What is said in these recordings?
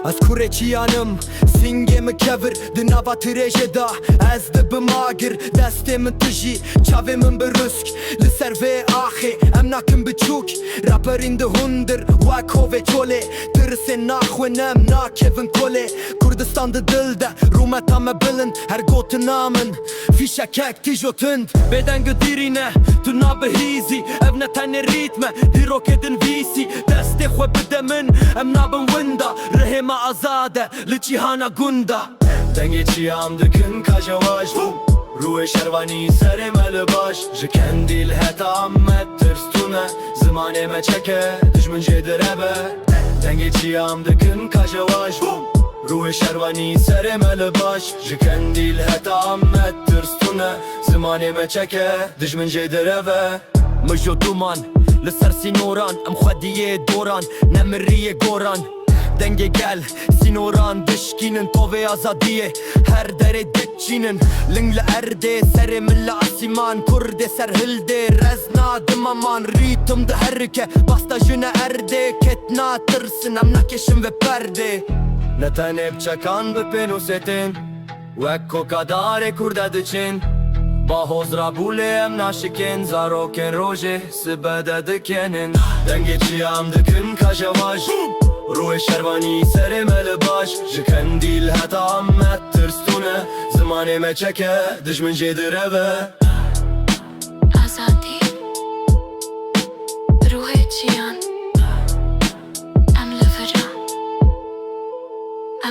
از Kurê çiyanım singê min kevir di nava tirêjê da ez dibim agir destê min tijî çavê min bi rusk li ser vê axê em nakin biçûk raperîn di hundir wek hovê çolê tirisên naxwînem nakevin kolê Kurdistan di dil de rûmeta me bilind her gotina min fîşekek tîjo tund bêdeng qîrîne tu nabihîzî ev ne tenê Rîtme dîrokê din vîsî destê xwe bide min em nabin winda Ruhê me azade li cîhana gunda Dengê Çiya dikin kajavaj Ruhê şervanî serê me li baş ji kendî li heta me tirstûne zimanê me çeke dijmin jê direve Dengê Çiya dikin kajavaj Ruhê şervanî serê me li baş ji kendî li heta me tirstûne zimanê me çeke dijmin jê direve Mijo duman li ser sînoran em xwediyê doran nemiriyê goran Dengê gel sînoran dişkînin tovê azadiyê her derê dikçînin ling li erdê serê min li asîman Kurdê ser hildê rez nadim aman rîtim diherike basta jine erdê ket natirsin em nakeşin ve perdê ne tenê biçekan bi pênûsêtên wek kokadarê Kurde diçin Bahozra bûlê em naşikên zarokên rojê sibede dikênin Dengê Çiya dikin kajavaj Ruhê şervanî serê me li baş ji kendî li heta me tirstûne zimanê me çeke dijmin jê direve Azadî Ruhê çiyan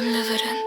em li virin